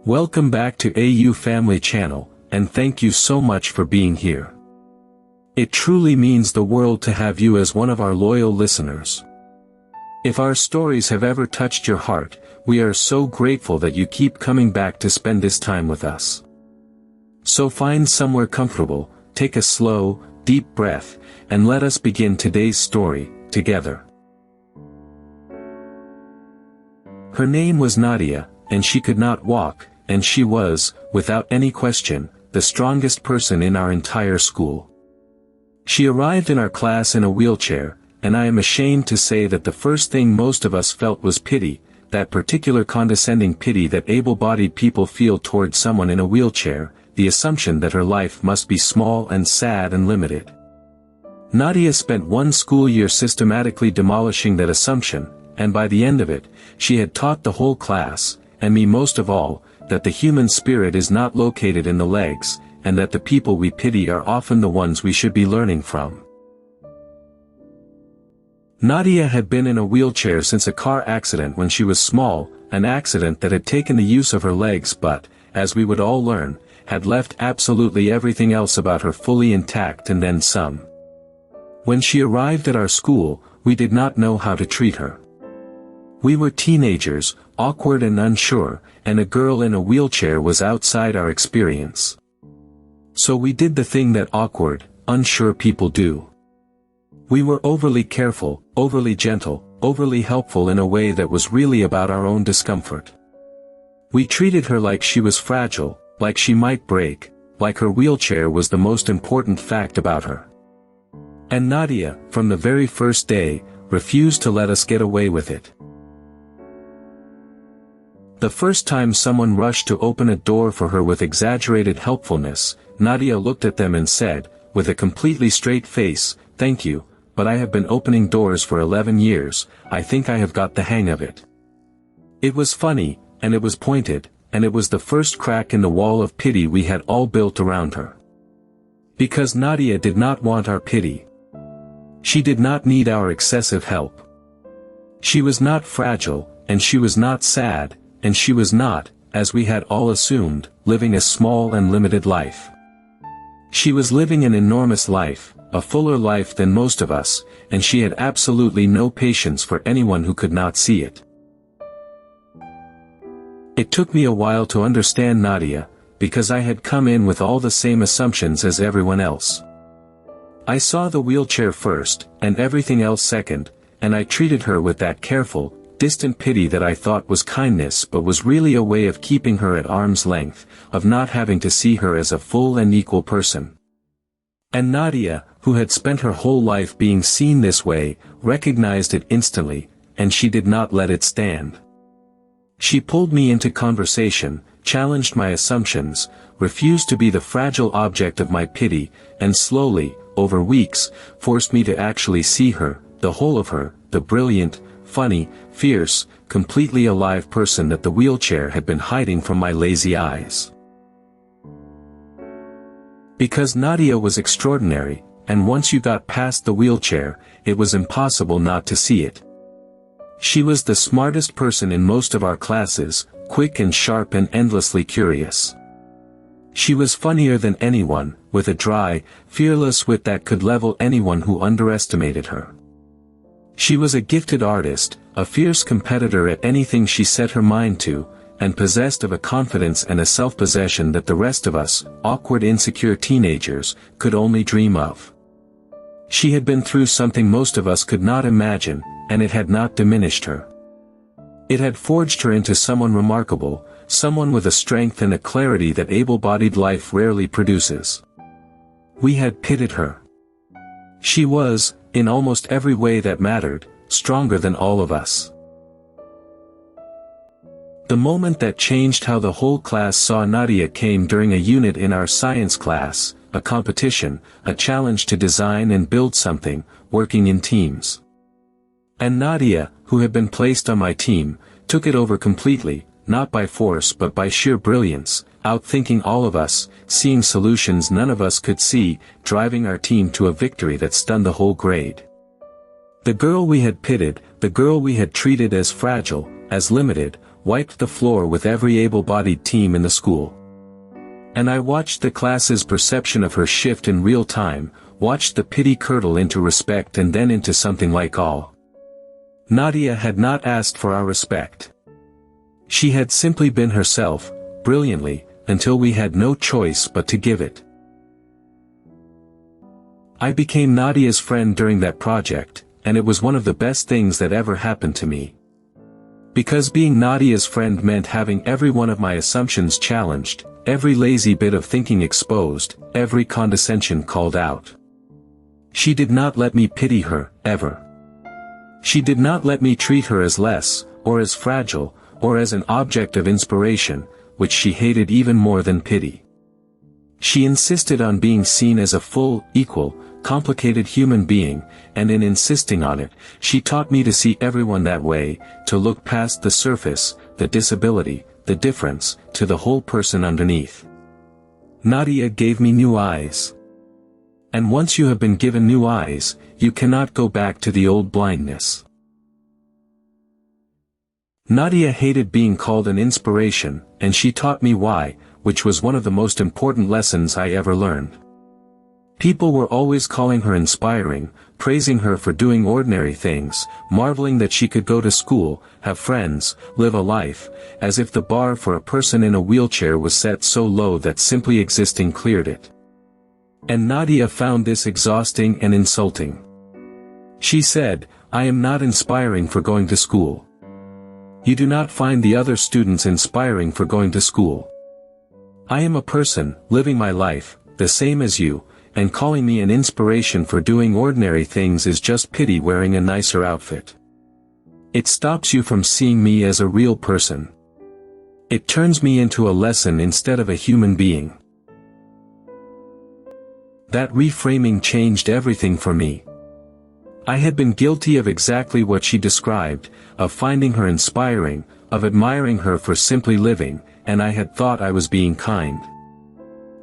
Welcome back to AU Family Channel, and thank you so much for being here. It truly means the world to have you as one of our loyal listeners. If our stories have ever touched your heart, we are so grateful that you keep coming back to spend this time with us. So find somewhere comfortable, take a slow, deep breath, and let us begin today's story, together. Her name was Nadia, and she could not walk, and she was, without any question, the strongest person in our entire school. She arrived in our class in a wheelchair, and I am ashamed to say that the first thing most of us felt was pity, that particular condescending pity that able-bodied people feel towards someone in a wheelchair, the assumption that her life must be small and sad and limited. Nadia spent one school year systematically demolishing that assumption, and by the end of it, she had taught the whole class, and me most of all, that the human spirit is not located in the legs, and that the people we pity are often the ones we should be learning from. Nadia had been in a wheelchair since a car accident when she was small, an accident that had taken the use of her legs but, as we would all learn, had left absolutely everything else about her fully intact and then some. When she arrived at our school, we did not know how to treat her. We were teenagers, awkward and unsure, and a girl in a wheelchair was outside our experience. So we did the thing that awkward, unsure people do. We were overly careful, overly gentle, overly helpful in a way that was really about our own discomfort. We treated her like she was fragile, like she might break, like her wheelchair was the most important fact about her. And Nadia, from the very first day, refused to let us get away with it. The first time someone rushed to open a door for her with exaggerated helpfulness, Nadia looked at them and said, with a completely straight face, "Thank you, but I have been opening doors for 11 years, I think I have got the hang of it." It was funny, and it was pointed, and it was the first crack in the wall of pity we had all built around her. Because Nadia did not want our pity. She did not need our excessive help. She was not fragile, and she was not sad, and she was not, as we had all assumed, living a small and limited life. She was living an enormous life, a fuller life than most of us, and she had absolutely no patience for anyone who could not see it. It took me a while to understand Nadia, because I had come in with all the same assumptions as everyone else. I saw the wheelchair first, and everything else second, and I treated her with that careful, distant pity that I thought was kindness but was really a way of keeping her at arm's length, of not having to see her as a full and equal person. And Nadia, who had spent her whole life being seen this way, recognized it instantly, and she did not let it stand. She pulled me into conversation, challenged my assumptions, refused to be the fragile object of my pity, and slowly, over weeks, forced me to actually see her, the whole of her, the brilliant, funny, fierce, completely alive person that the wheelchair had been hiding from my lazy eyes. Because Nadia was extraordinary, and once you got past the wheelchair, it was impossible not to see it. She was the smartest person in most of our classes, quick and sharp and endlessly curious. She was funnier than anyone, with a dry, fearless wit that could level anyone who underestimated her. She was a gifted artist, a fierce competitor at anything she set her mind to, and possessed of a confidence and a self-possession that the rest of us, awkward insecure teenagers, could only dream of. She had been through something most of us could not imagine, and it had not diminished her. It had forged her into someone remarkable, someone with a strength and a clarity that able-bodied life rarely produces. We had pitied her. She was, in almost every way that mattered, stronger than all of us. The moment that changed how the whole class saw Nadia came during a unit in our science class, a competition, a challenge to design and build something, working in teams. And Nadia, who had been placed on my team, took it over completely, not by force but by sheer brilliance, outthinking all of us, seeing solutions none of us could see, driving our team to a victory that stunned the whole grade. The girl we had pitied, the girl we had treated as fragile, as limited, wiped the floor with every able-bodied team in the school. And I watched the class's perception of her shift in real time, watched the pity curdle into respect and then into something like awe. Nadia had not asked for our respect. She had simply been herself, brilliantly, until we had no choice but to give it. I became Nadia's friend during that project, and it was one of the best things that ever happened to me. Because being Nadia's friend meant having every one of my assumptions challenged, every lazy bit of thinking exposed, every condescension called out. She did not let me pity her, ever. She did not let me treat her as less, or as fragile, or as an object of inspiration, which she hated even more than pity. She insisted on being seen as a full, equal, complicated human being, and in insisting on it, she taught me to see everyone that way, to look past the surface, the disability, the difference, to the whole person underneath. Nadia gave me new eyes. And once you have been given new eyes, you cannot go back to the old blindness. Nadia hated being called an inspiration, and she taught me why, which was one of the most important lessons I ever learned. People were always calling her inspiring, praising her for doing ordinary things, marveling that she could go to school, have friends, live a life, as if the bar for a person in a wheelchair was set so low that simply existing cleared it. And Nadia found this exhausting and insulting. She said, "I am not inspiring for going to school. You do not find the other students inspiring for going to school. I am a person, living my life, the same as you, and calling me an inspiration for doing ordinary things is just pity wearing a nicer outfit. It stops you from seeing me as a real person. It turns me into a lesson instead of a human being." That reframing changed everything for me. I had been guilty of exactly what she described, of finding her inspiring, of admiring her for simply living, and I had thought I was being kind.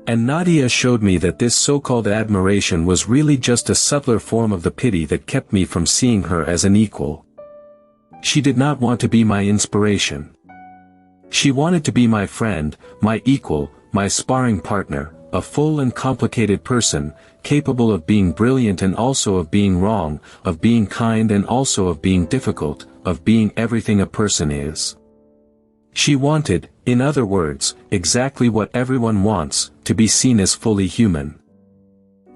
And Nadia showed me that this so-called admiration was really just a subtler form of the pity that kept me from seeing her as an equal. She did not want to be my inspiration. She wanted to be my friend, my equal, my sparring partner, a full and complicated person, capable of being brilliant and also of being wrong, of being kind and also of being difficult, of being everything a person is. She wanted, in other words, exactly what everyone wants, to be seen as fully human.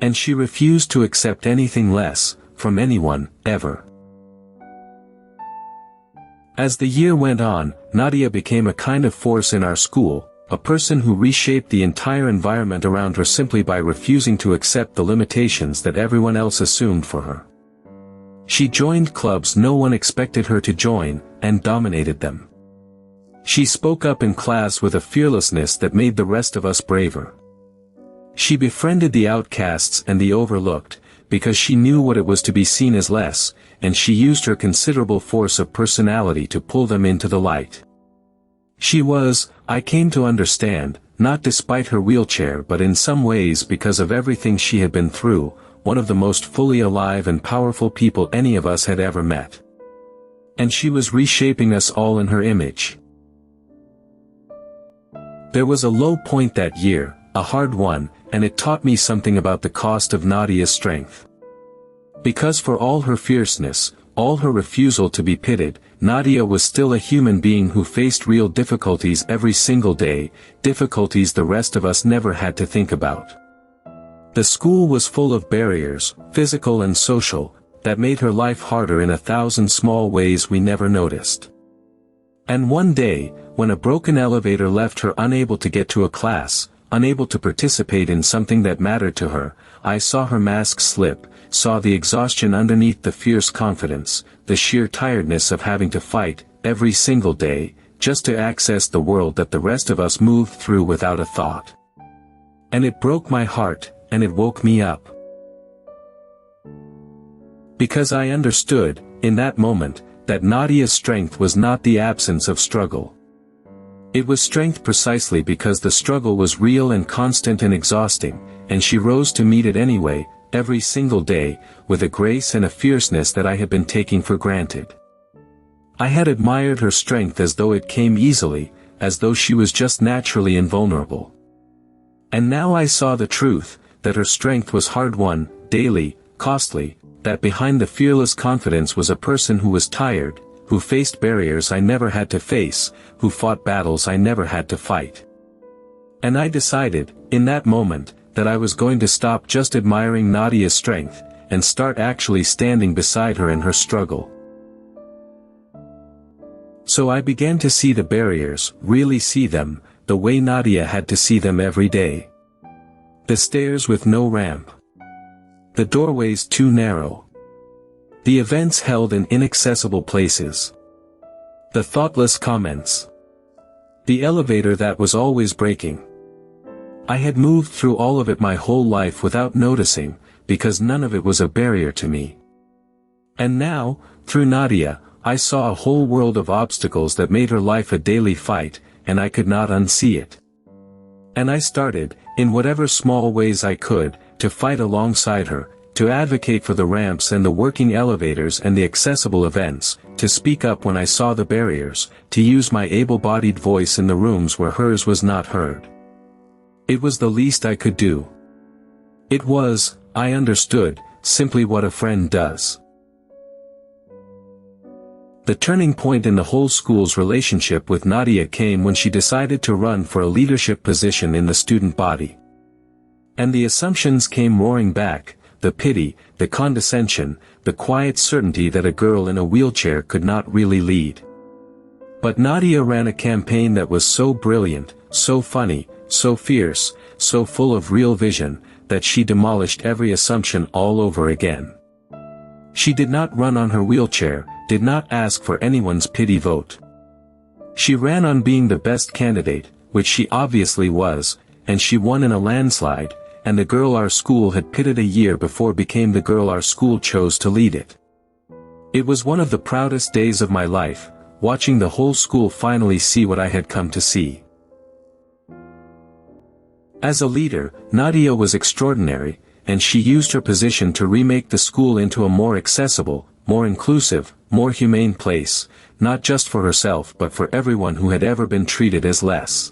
And she refused to accept anything less, from anyone, ever. As the year went on, Nadia became a kind of force in our school, a person who reshaped the entire environment around her simply by refusing to accept the limitations that everyone else assumed for her. She joined clubs no one expected her to join, and dominated them. She spoke up in class with a fearlessness that made the rest of us braver. She befriended the outcasts and the overlooked, because she knew what it was to be seen as less, and she used her considerable force of personality to pull them into the light. She was, I came to understand, not despite her wheelchair but in some ways because of everything she had been through, one of the most fully alive and powerful people any of us had ever met. And she was reshaping us all in her image. There was a low point that year, a hard one, and it taught me something about the cost of Nadia's strength. Because for all her fierceness, all her refusal to be pitted, Nadia was still a human being who faced real difficulties every single day, difficulties the rest of us never had to think about. The school was full of barriers, physical and social, that made her life harder in 1,000 small ways we never noticed. And one day, when a broken elevator left her unable to get to a class, unable to participate in something that mattered to her, I saw her mask slip, saw the exhaustion underneath the fierce confidence, the sheer tiredness of having to fight, every single day, just to access the world that the rest of us moved through without a thought. And it broke my heart, and it woke me up. Because I understood, in that moment, that Nadia's strength was not the absence of struggle. It was strength precisely because the struggle was real and constant and exhausting, and she rose to meet it anyway, every single day, with a grace and a fierceness that I had been taking for granted. I had admired her strength as though it came easily, as though she was just naturally invulnerable. And now I saw the truth, that her strength was hard-won, daily, costly, that behind the fearless confidence was a person who was tired, who faced barriers I never had to face, who fought battles I never had to fight. And I decided, in that moment, that I was going to stop just admiring Nadia's strength, and start actually standing beside her in her struggle. So I began to see the barriers, really see them, the way Nadia had to see them every day. The stairs with no ramp. The doorways too narrow. The events held in inaccessible places. The thoughtless comments. The elevator that was always breaking. I had moved through all of it my whole life without noticing, because none of it was a barrier to me. And now, through Nadia, I saw a whole world of obstacles that made her life a daily fight, and I could not unsee it. And I started, in whatever small ways I could, to fight alongside her, to advocate for the ramps and the working elevators and the accessible events, to speak up when I saw the barriers, to use my able-bodied voice in the rooms where hers was not heard. It was the least I could do. It was, I understood, simply what a friend does. The turning point in the whole school's relationship with Nadia came when she decided to run for a leadership position in the student body. And the assumptions came roaring back, the pity, the condescension, the quiet certainty that a girl in a wheelchair could not really lead. But Nadia ran a campaign that was so brilliant, so funny, so fierce, so full of real vision, that she demolished every assumption all over again. She did not run on her wheelchair, did not ask for anyone's pity vote. She ran on being the best candidate, which she obviously was, and she won in a landslide, and the girl our school had pitted a year before became the girl our school chose to lead it. It was one of the proudest days of my life, watching the whole school finally see what I had come to see. As a leader, Nadia was extraordinary, and she used her position to remake the school into a more accessible, more inclusive, more humane place, not just for herself but for everyone who had ever been treated as less.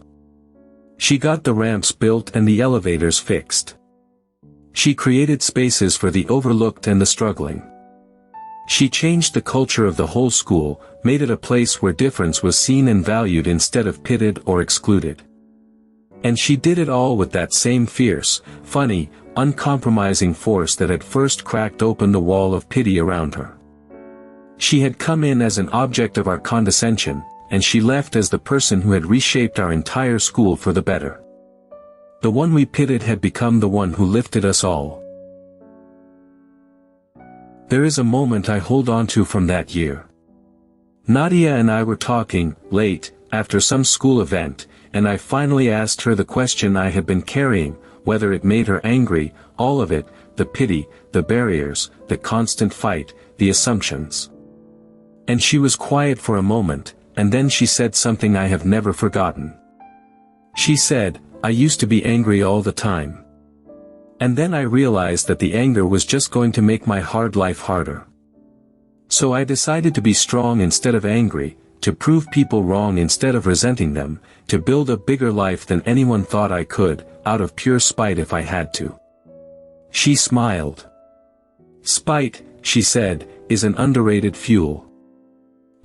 She got the ramps built and the elevators fixed. She created spaces for the overlooked and the struggling. She changed the culture of the whole school, made it a place where difference was seen and valued instead of pitted or excluded. And she did it all with that same fierce, funny, uncompromising force that had first cracked open the wall of pity around her. She had come in as an object of our condescension, and she left as the person who had reshaped our entire school for the better. The one we pitted had become the one who lifted us all. There is a moment I hold on to from that year. Nadia and I were talking, late, after some school event, and I finally asked her the question I had been carrying, whether it made her angry, all of it, the pity, the barriers, the constant fight, the assumptions. And she was quiet for a moment, and then she said something I have never forgotten. She said, "I used to be angry all the time. And then I realized that the anger was just going to make my hard life harder. So I decided to be strong instead of angry, to prove people wrong instead of resenting them, to build a bigger life than anyone thought I could, out of pure spite if I had to." She smiled. "Spite," she said, "is an underrated fuel."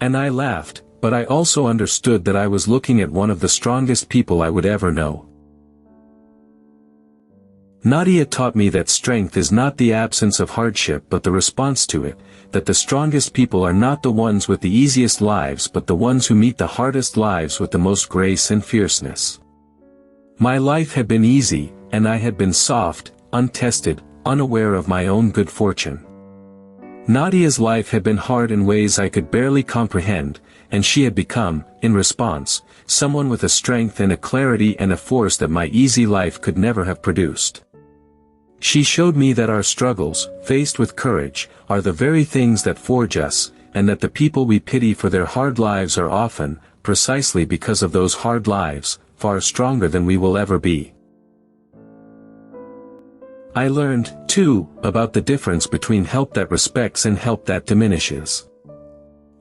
And I laughed, but I also understood that I was looking at one of the strongest people I would ever know. Nadia taught me that strength is not the absence of hardship but the response to it, that the strongest people are not the ones with the easiest lives but the ones who meet the hardest lives with the most grace and fierceness. My life had been easy, and I had been soft, untested, unaware of my own good fortune. Nadia's life had been hard in ways I could barely comprehend, and she had become, in response, someone with a strength and a clarity and a force that my easy life could never have produced. She showed me that our struggles, faced with courage, are the very things that forge us, and that the people we pity for their hard lives are often, precisely because of those hard lives, far stronger than we will ever be. I learned, too, about the difference between help that respects and help that diminishes.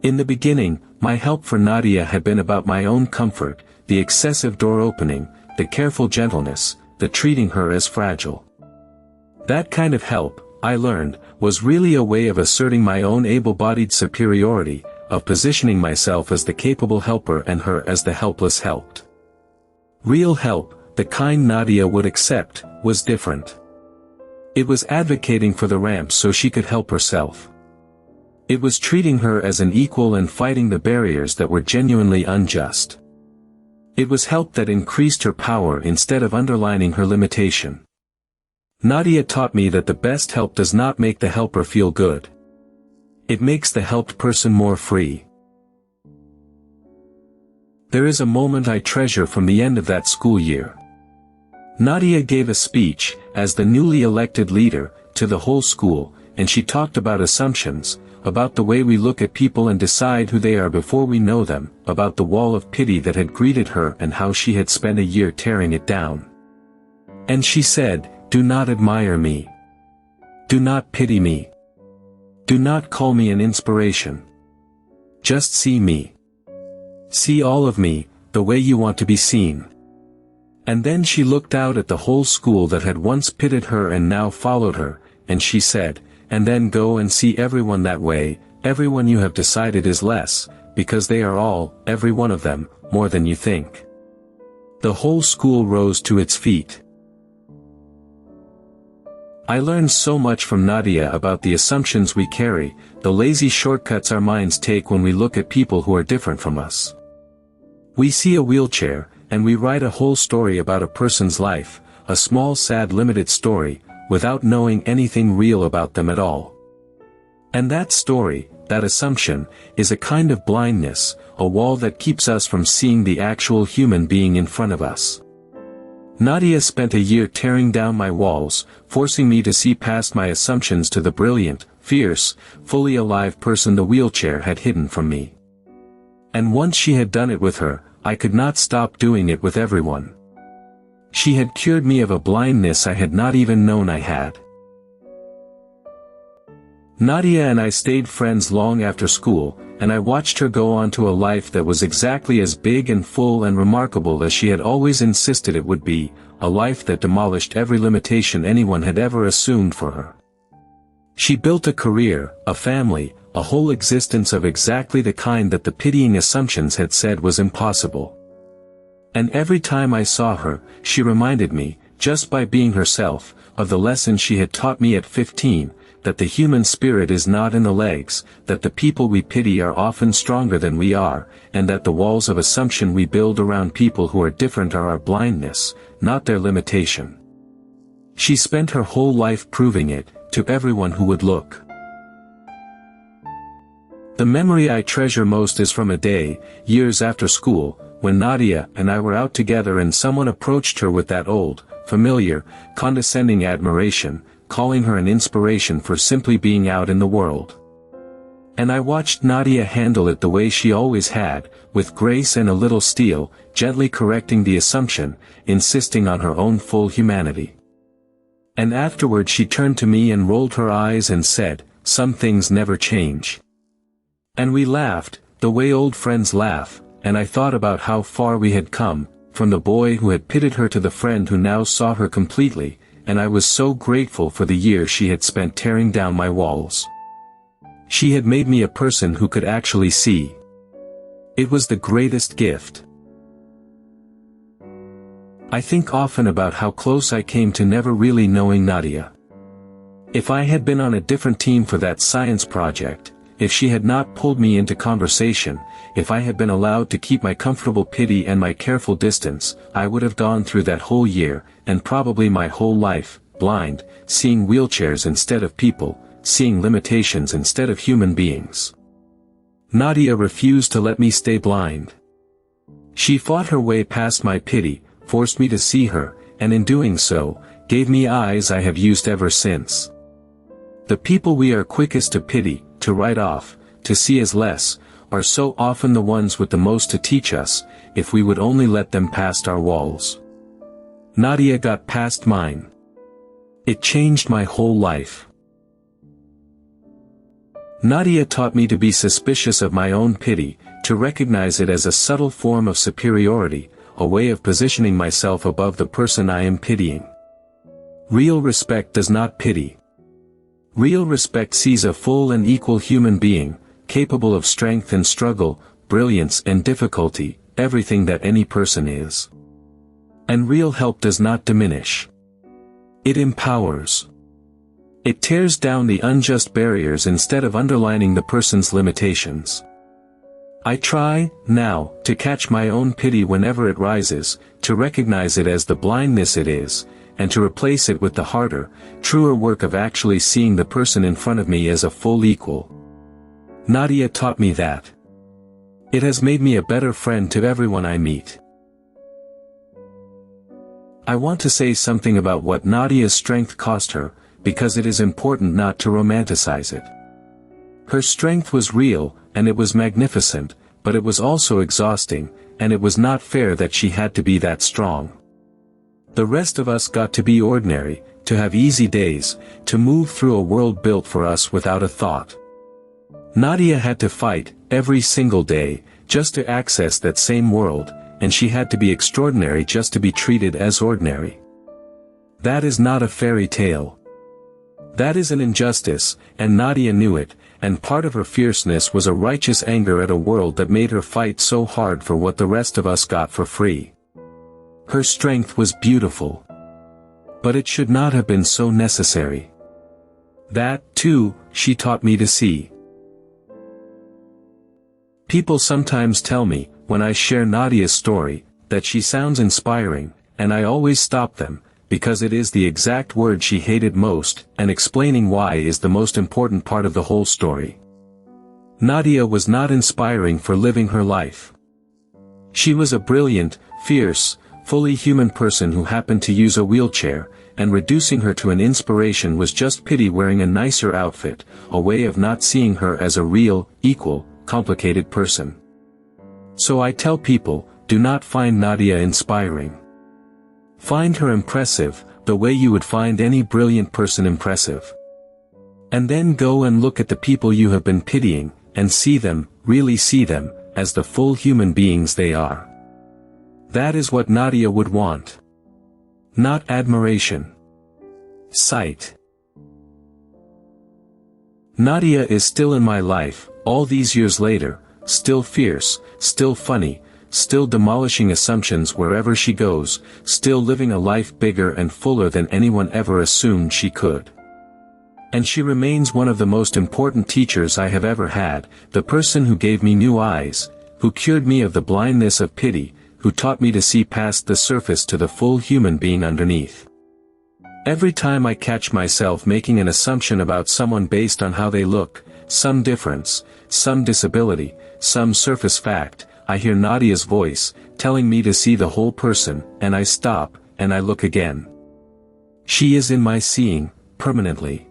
In the beginning, my help for Nadia had been about my own comfort, the excessive door opening, the careful gentleness, the treating her as fragile. That kind of help, I learned, was really a way of asserting my own able-bodied superiority, of positioning myself as the capable helper and her as the helpless helped. Real help, the kind Nadia would accept, was different. It was advocating for the ramp so she could help herself. It was treating her as an equal and fighting the barriers that were genuinely unjust. It was help that increased her power instead of underlining her limitation. Nadia taught me that the best help does not make the helper feel good. It makes the helped person more free. There is a moment I treasure from the end of that school year. Nadia gave a speech, as the newly elected leader, to the whole school, and she talked about assumptions, about the way we look at people and decide who they are before we know them, about the wall of pity that had greeted her and how she had spent a year tearing it down. And she said, "Do not admire me. Do not pity me. Do not call me an inspiration. Just see me. See all of me, the way you want to be seen." And then she looked out at the whole school that had once pitied her and now followed her, and she said, "And then go and see everyone that way, everyone you have decided is less, because they are all, every one of them, more than you think." The whole school rose to its feet. I learned so much from Nadia about the assumptions we carry, the lazy shortcuts our minds take when we look at people who are different from us. We see a wheelchair, and we write a whole story about a person's life, a small sad limited story, without knowing anything real about them at all. And that story, that assumption, is a kind of blindness, a wall that keeps us from seeing the actual human being in front of us. Nadia spent a year tearing down my walls, forcing me to see past my assumptions to the brilliant, fierce, fully alive person the wheelchair had hidden from me. And once she had done it with her, I could not stop doing it with everyone. She had cured me of a blindness I had not even known I had. Nadia and I stayed friends long after school, and I watched her go on to a life that was exactly as big and full and remarkable as she had always insisted it would be, a life that demolished every limitation anyone had ever assumed for her. She built a career, a family, a whole existence of exactly the kind that the pitying assumptions had said was impossible. And every time I saw her, she reminded me, just by being herself, of the lesson she had taught me at 15, that the human spirit is not in the legs, that the people we pity are often stronger than we are, and that the walls of assumption we build around people who are different are our blindness, not their limitation. She spent her whole life proving it, to everyone who would look. The memory I treasure most is from a day, years after school, when Nadia and I were out together and someone approached her with that old, familiar, condescending admiration, calling her an inspiration for simply being out in the world. And I watched Nadia handle it the way she always had, with grace and a little steel, gently correcting the assumption, insisting on her own full humanity. And afterward she turned to me and rolled her eyes and said, "Some things never change." And we laughed, the way old friends laugh, and I thought about how far we had come, from the boy who had pitied her to the friend who now saw her completely, and I was so grateful for the year she had spent tearing down my walls. She had made me a person who could actually see. It was the greatest gift. I think often about how close I came to never really knowing Nadia. If I had been on a different team for that science project, if she had not pulled me into conversation, if I had been allowed to keep my comfortable pity and my careful distance, I would have gone through that whole year, and probably my whole life, blind, seeing wheelchairs instead of people, seeing limitations instead of human beings. Nadia refused to let me stay blind. She fought her way past my pity, forced me to see her, and in doing so, gave me eyes I have used ever since. The people we are quickest to pity, to write off, to see as less, are so often the ones with the most to teach us, if we would only let them past our walls. Nadia got past mine. It changed my whole life. Nadia taught me to be suspicious of my own pity, to recognize it as a subtle form of superiority, a way of positioning myself above the person I am pitying. Real respect does not pity. Real respect sees a full and equal human being, capable of strength and struggle, brilliance and difficulty, everything that any person is. And real help does not diminish. It empowers. It tears down the unjust barriers instead of underlining the person's limitations. I try, now, to catch my own pity whenever it rises, to recognize it as the blindness it is, and to replace it with the harder, truer work of actually seeing the person in front of me as a full equal. Nadia taught me that. It has made me a better friend to everyone I meet. I want to say something about what Nadia's strength cost her, because it is important not to romanticize it. Her strength was real, and it was magnificent, but it was also exhausting, and it was not fair that she had to be that strong. The rest of us got to be ordinary, to have easy days, to move through a world built for us without a thought. Nadia had to fight, every single day, just to access that same world, and she had to be extraordinary just to be treated as ordinary. That is not a fairy tale. That is an injustice, and Nadia knew it, and part of her fierceness was a righteous anger at a world that made her fight so hard for what the rest of us got for free. Her strength was beautiful. But it should not have been so necessary. That, too, she taught me to see. People sometimes tell me, when I share Nadia's story, that she sounds inspiring, and I always stop them, because it is the exact word she hated most, and explaining why is the most important part of the whole story. Nadia was not inspiring for living her life. She was a brilliant, fierce, fully human person who happened to use a wheelchair, and reducing her to an inspiration was just pity wearing a nicer outfit, a way of not seeing her as a real, equal, complicated person. So I tell people, do not find Nadia inspiring. Find her impressive, the way you would find any brilliant person impressive. And then go and look at the people you have been pitying, and see them, really see them, as the full human beings they are. That is what Nadia would want. Not admiration. Sight. Nadia is still in my life, all these years later, still fierce, still funny, still demolishing assumptions wherever she goes, still living a life bigger and fuller than anyone ever assumed she could. And she remains one of the most important teachers I have ever had, the person who gave me new eyes, who cured me of the blindness of pity, who taught me to see past the surface to the full human being underneath. Every time I catch myself making an assumption about someone based on how they look, some difference, some disability, some surface fact, I hear Nadia's voice, telling me to see the whole person, and I stop, and I look again. She is in my seeing, permanently.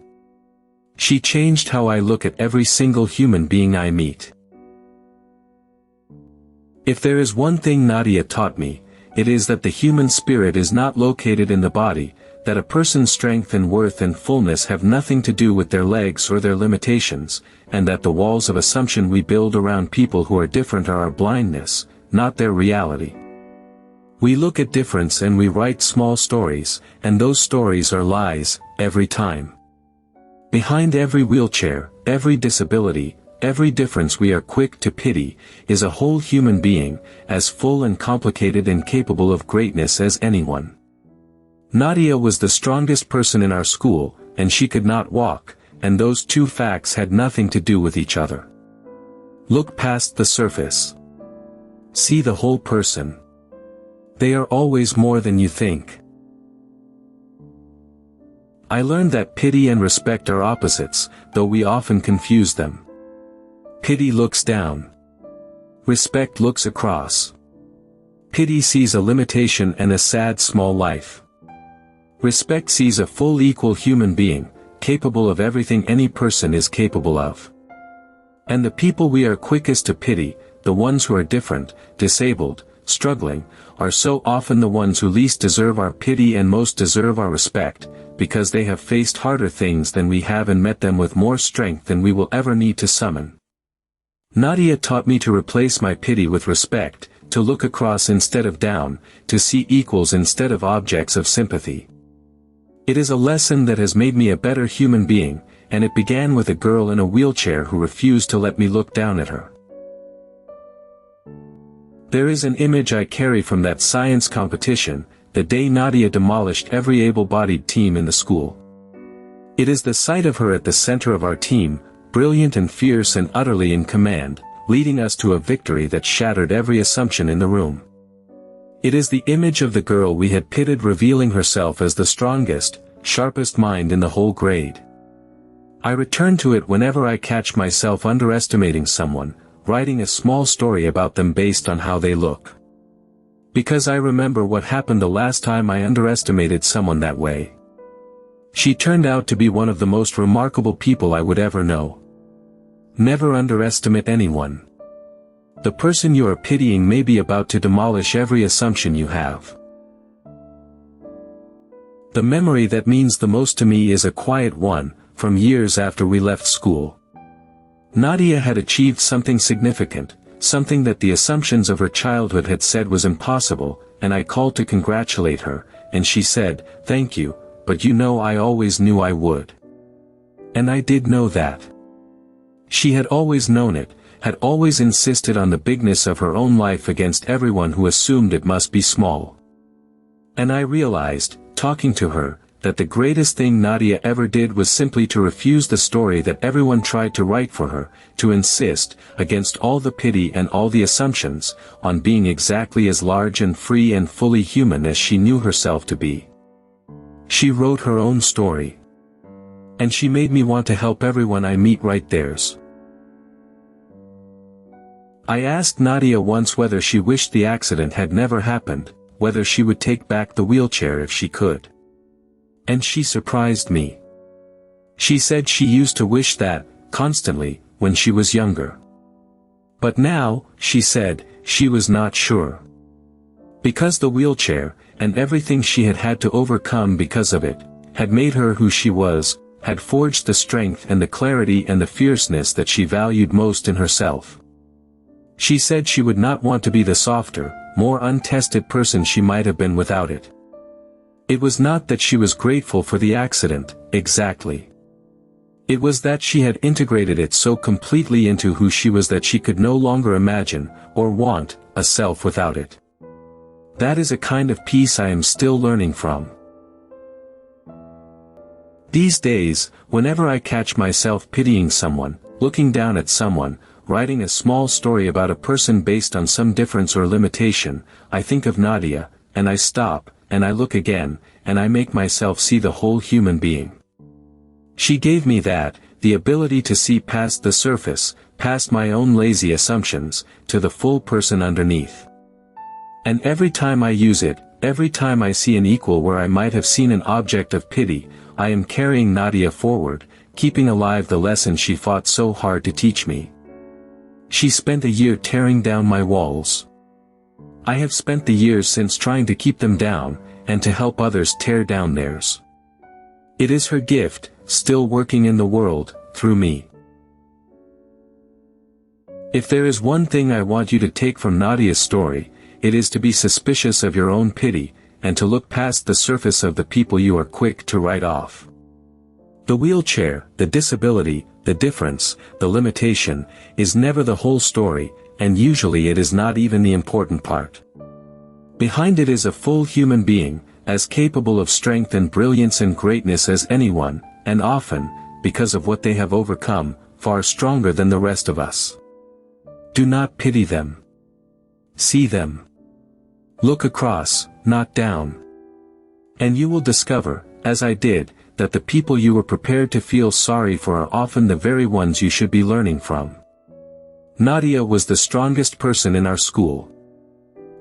She changed how I look at every single human being I meet. If there is one thing Nadia taught me, it is that the human spirit is not located in the body, that a person's strength and worth and fullness have nothing to do with their legs or their limitations, and that the walls of assumption we build around people who are different are our blindness, not their reality. We look at difference and we write small stories, and those stories are lies, every time. Behind every wheelchair, every disability, every difference we are quick to pity, is a whole human being, as full and complicated and capable of greatness as anyone. Nadia was the strongest person in our school, and she could not walk, and those two facts had nothing to do with each other. Look past the surface. See the whole person. They are always more than you think. I learned that pity and respect are opposites, though we often confuse them. Pity looks down. Respect looks across. Pity sees a limitation and a sad small life. Respect sees a full equal human being, capable of everything any person is capable of. And the people we are quickest to pity, the ones who are different, disabled, struggling, are so often the ones who least deserve our pity and most deserve our respect, because they have faced harder things than we have and met them with more strength than we will ever need to summon. Nadia taught me to replace my pity with respect, to look across instead of down, to see equals instead of objects of sympathy. It is a lesson that has made me a better human being, and it began with a girl in a wheelchair who refused to let me look down at her. There is an image I carry from that science competition, the day Nadia demolished every able-bodied team in the school. It is the sight of her at the center of our team, brilliant and fierce and utterly in command, leading us to a victory that shattered every assumption in the room. It is the image of the girl we had pitted revealing herself as the strongest, sharpest mind in the whole grade. I return to it whenever I catch myself underestimating someone, writing a small story about them based on how they look. Because I remember what happened the last time I underestimated someone that way. She turned out to be one of the most remarkable people I would ever know. Never underestimate anyone. The person you are pitying may be about to demolish every assumption you have. The memory that means the most to me is a quiet one, from years after we left school. Nadia had achieved something significant, something that the assumptions of her childhood had said was impossible, and I called to congratulate her, and she said, "Thank you, but you know I always knew I would." And I did know that. She had always known it, had always insisted on the bigness of her own life against everyone who assumed it must be small. And I realized, talking to her, that the greatest thing Nadia ever did was simply to refuse the story that everyone tried to write for her, to insist, against all the pity and all the assumptions, on being exactly as large and free and fully human as she knew herself to be. She wrote her own story. And she made me want to help everyone I meet write theirs. I asked Nadia once whether she wished the accident had never happened, whether she would take back the wheelchair if she could. And she surprised me. She said she used to wish that, constantly, when she was younger. But now, she said, she was not sure. Because the wheelchair, and everything she had had to overcome because of it, had made her who she was, had forged the strength and the clarity and the fierceness that she valued most in herself. She said she would not want to be the softer, more untested person she might have been without it. It was not that she was grateful for the accident, exactly. It was that she had integrated it so completely into who she was that she could no longer imagine, or want, a self without it. That is a kind of peace I am still learning from. These days, whenever I catch myself pitying someone, looking down at someone, writing a small story about a person based on some difference or limitation, I think of Nadia, and I stop, and I look again, and I make myself see the whole human being. She gave me that, the ability to see past the surface, past my own lazy assumptions, to the full person underneath. And every time I use it, every time I see an equal where I might have seen an object of pity, I am carrying Nadia forward, keeping alive the lesson she fought so hard to teach me. She spent a year tearing down my walls. I have spent the years since trying to keep them down, and to help others tear down theirs. It is her gift, still working in the world, through me. If there is one thing I want you to take from Nadia's story, it is to be suspicious of your own pity, and to look past the surface of the people you are quick to write off. The wheelchair, the disability, the difference, the limitation, is never the whole story, and usually it is not even the important part. Behind it is a full human being, as capable of strength and brilliance and greatness as anyone, and often, because of what they have overcome, far stronger than the rest of us. Do not pity them. See them. Look across, not down. And you will discover, as I did, that the people you were prepared to feel sorry for are often the very ones you should be learning from. Nadia was the strongest person in our school.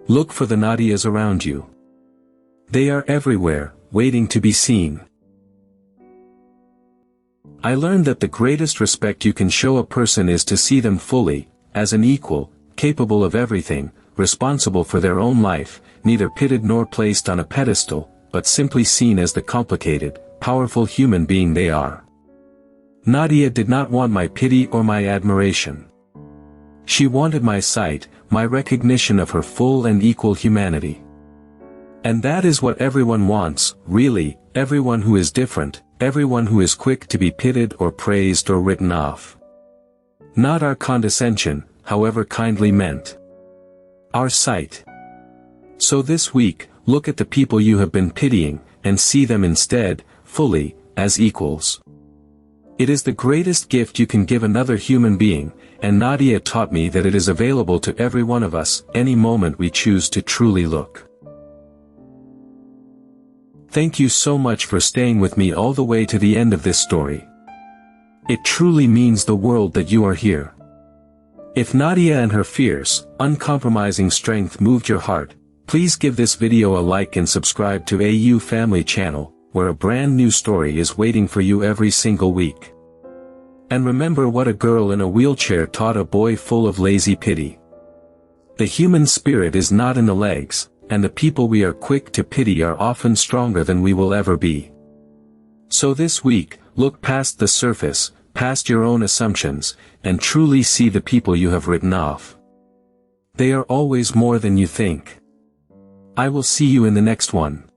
Look for the Nadias around you. They are everywhere, waiting to be seen. I learned that the greatest respect you can show a person is to see them fully, as an equal, capable of everything, responsible for their own life, neither pitted nor placed on a pedestal, but simply seen as the complicated, powerful human being they are. Nadia did not want my pity or my admiration. She wanted my sight, my recognition of her full and equal humanity. And that is what everyone wants, really, everyone who is different, everyone who is quick to be pitied or praised or written off. Not our condescension, however kindly meant. Our sight. So this week, look at the people you have been pitying, and see them instead, fully, as equals. It is the greatest gift you can give another human being, and Nadia taught me that it is available to every one of us, any moment we choose to truly look. Thank you so much for staying with me all the way to the end of this story. It truly means the world that you are here. If Nadia and her fierce, uncompromising strength moved your heart, please give this video a like and subscribe to AU Family Channel, where a brand new story is waiting for you every single week. And remember what a girl in a wheelchair taught a boy full of lazy pity. The human spirit is not in the legs, and the people we are quick to pity are often stronger than we will ever be. So this week, look past the surface, past your own assumptions, and truly see the people you have written off. They are always more than you think. I will see you in the next one.